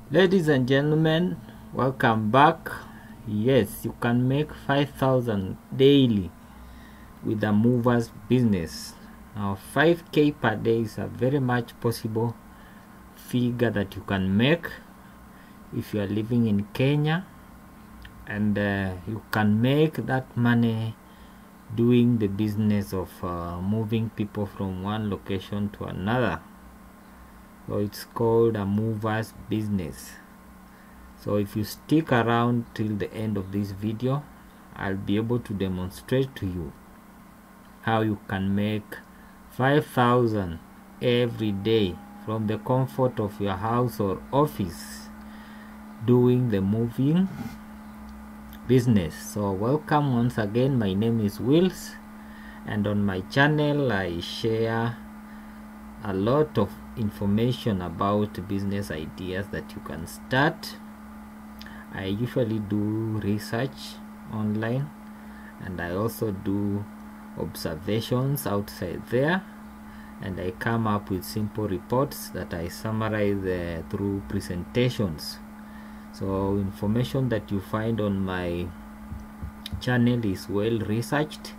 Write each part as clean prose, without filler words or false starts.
Ladies and gentlemen, welcome back. Yes, you can make 5,000 daily with a mover's business. Now 5k per day is a very much possible figure that you can make if you are living in Kenya, and you can make that money doing the business of moving people from one location to another. So it's called a mover's business. So if you stick around till the end of this video, I'll be able to demonstrate to you how you can make 5,000 every day from the comfort of your house or office doing the moving business. So welcome once again. My name is Wills, and on my channel I share a lot of information about business ideas that you can start. I usually do research online, and I also do observations outside there, and I come up with simple reports that I summarize through presentations. So information that you find on my channel is well researched,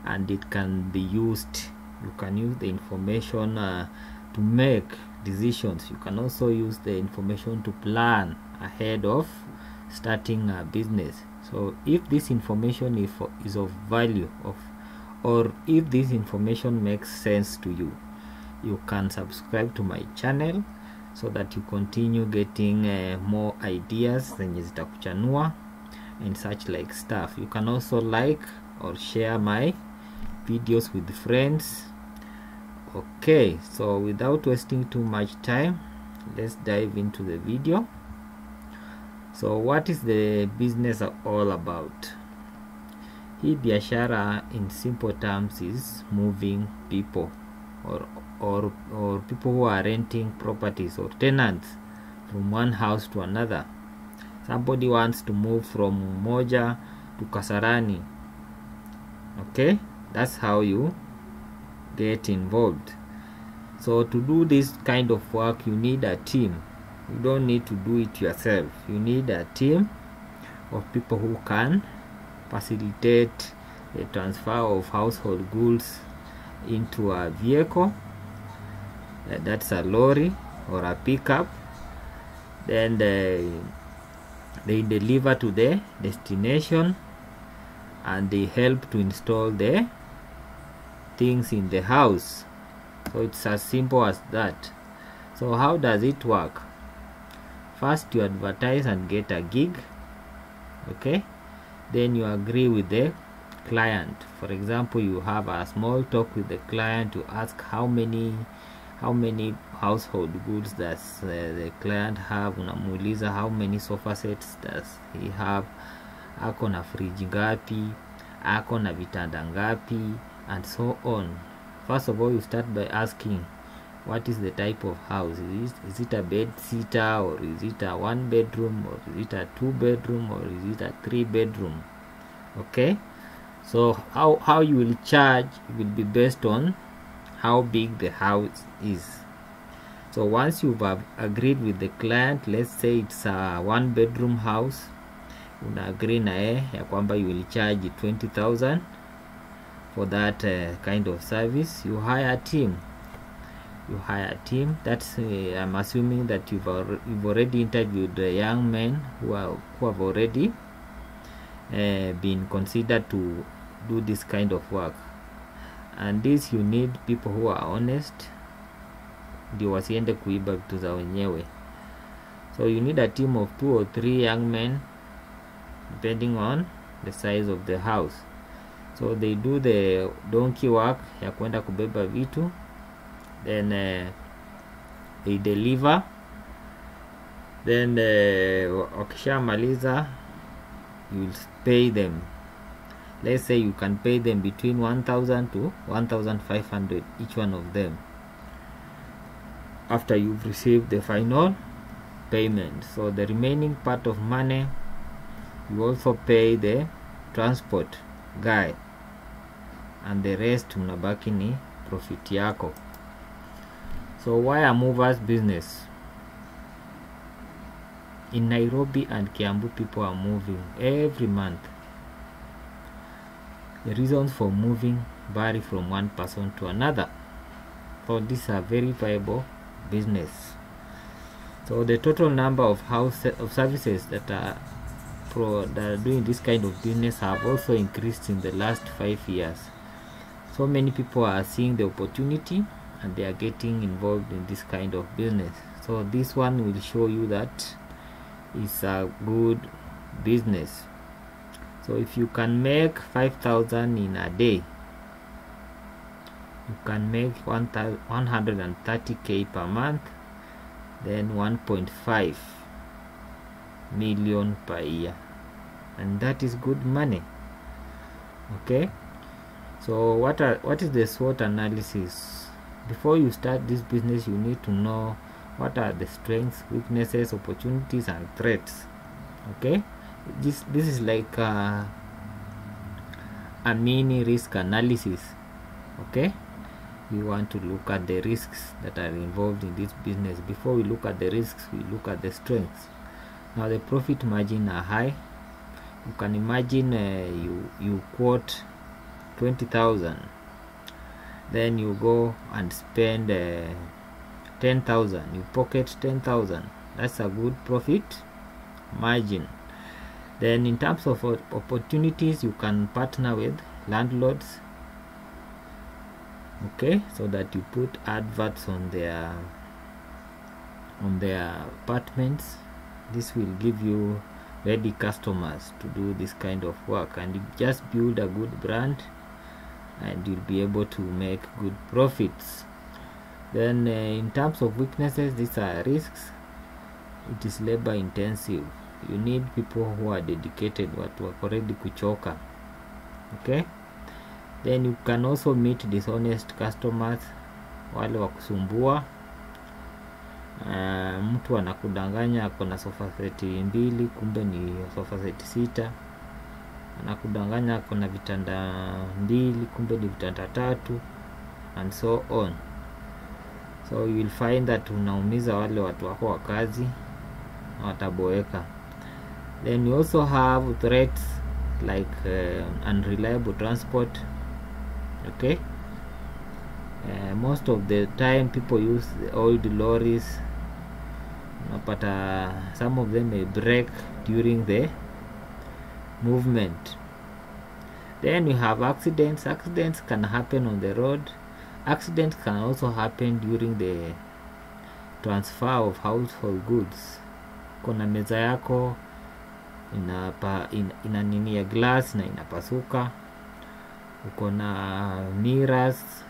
and it can be used. You can use the information to make decisions. You can also use the information to plan ahead of starting a business. So if this information is of value, or if this information makes sense to you, you can subscribe to my channel so that you continue getting more ideas zenye zitakuchanua and such like stuff. You can also like or share my videos with friends. Okay, so without wasting too much time, let's dive into the video. So what is the business all about? Hii biashara in simple terms is moving people, or people who are renting properties, or tenants, from one house to another. Somebody wants to move from Moja to Kasarani. Okay, that's how you get involved. So to do this kind of work, you need a team. You don't need to do it yourself. You need a team of people who can facilitate the transfer of household goods into a vehicle, that's a lorry or a pickup. Then they deliver to the destination, and they help to install the things in the house. So it's as simple as that. So how does it work? First, you advertise and get a gig. Okay, then you agree with the client. For example, you have a small talk with the client to ask how many household goods does the client have. Unamuuliza how many sofa sets does he have, ako na fridge ngapi, ako na vitanda ngapi, and so on. First of all, you start by asking, what is the type of house? Is it a bed sitter, or is it a 1 bedroom, or is it a 2 bedroom, or is it a 3 bedroom? Okay, so how you will charge will be based on how big the house is. So once you've agreed with the client, let's say it's a 1 bedroom house, una agree na ya kwamba you will charge 20,000 for that kind of service. You hire a team. That's I'm assuming that you've already interviewed the young men who have already been considered to do this kind of work. And this, you need people who are honest, ndio wasiende kuiba vitu za wenyewe. So you need a team of 2 or 3 young men, depending on the size of the house. So they do the donkey work ya kwenda kubeba vitu, then they deliver. Then wakishamaliza, you will pay them. Let's say you can pay them between 1,000 to 1,500 each one of them, after you've received the final payment. So the remaining part of money, you also pay the transport guy, and the rest unabaki ni profit yako. So why a mover's business? In Nairobi and Kiambu, people are moving every month. The reasons for moving vary from one person to another. So these are very viable business. So the total number of services that are doing this kind of business have also increased in the last 5 years. So many people are seeing the opportunity and they are getting involved in this kind of business. So this one will show you that it's a good business. So if you can make 5,000 in a day, you can make 130k per month, then 1.5 million per year, and that is good money. Okay, so what is the SWOT analysis? Before you start this business, you need to know what are the strengths, weaknesses, opportunities, and threats. Okay, this is like a mini risk analysis. Okay, we want to look at the risks that are involved in this business. Before we look at the risks, we look at the strengths. Now the profit margin are high. You can imagine you quote 20,000, then you go and spend 10,000, you pocket 10,000. That's a good profit margin. Then in terms of opportunities, you can partner with landlords, okay, so that you put adverts on their apartments. This will give you ready customers to do this kind of work, and you just build a good brand and you'll be able to make good profits. Then in terms of weaknesses, these are risks. It is labor intensive. You need people who are dedicated, watu wako ready kuchoka. Okay, then you can also meet dishonest customers, wale wa kusumbua. Mtu anakudanganya akona sofa set 2 kumbe ni sofa set 6, anakudanganya akona vitanda 2 kumbe ni vitanda 3, and so on. So you will find that unaumiza wale watu wako wa kazi na wataboeka. Then you also have threats like unreliable transport. Okay, most of the time people use the old lorries, but some of them may break during the movement. Then you have accidents. Accidents can happen on the road. Accidents can also happen during the transfer of household goods. Kuna meza yako ina nini ya glass na inapasuka, uko na mirrors,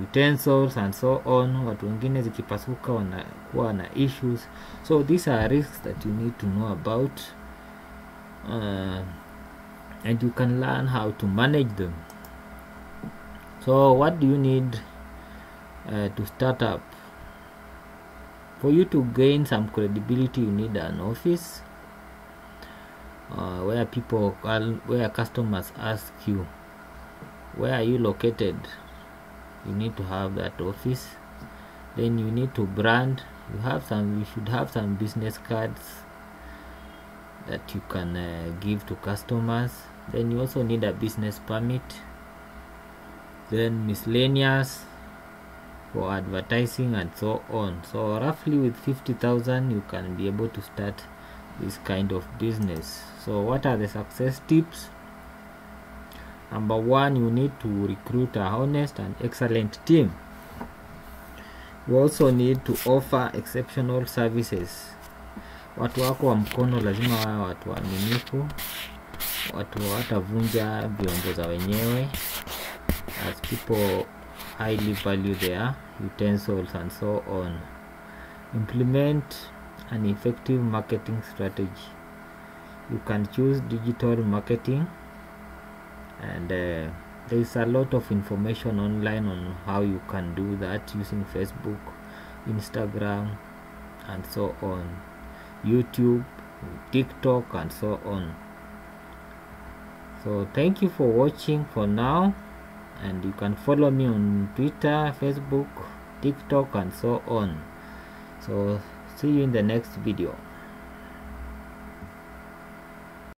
utensils and so on. Watu wengine zikipasuka wanakuwa na issues. So these are risks that you need to know about, and you can learn how to manage them. So what do you need to start up? For you to gain some credibility, you need an office where customers ask you, where are you located? You need to have that office. Then you need to brand. You should have some business cards that you can give to customers. Then you also need a business permit. Then miscellaneous for advertising and so on. So roughly with 50,000 you can be able to start this kind of business. So what are the success tips? Number 1, you need to recruit a honest and excellent team. You also need to offer exceptional services. Watu wako wa mkono lazima wawe watu waaminifu, watu watavunja vyombo za wenyewe, as people highly value their utensils and so on. Implement an effective marketing strategy. You can choose digital marketing, and there is a lot of information online on how you can do that using Facebook, Instagram, and so on, YouTube, TikTok, and so on. So thank you for watching for now, and you can follow me on Twitter, Facebook, TikTok, and so on. So see you in the next video.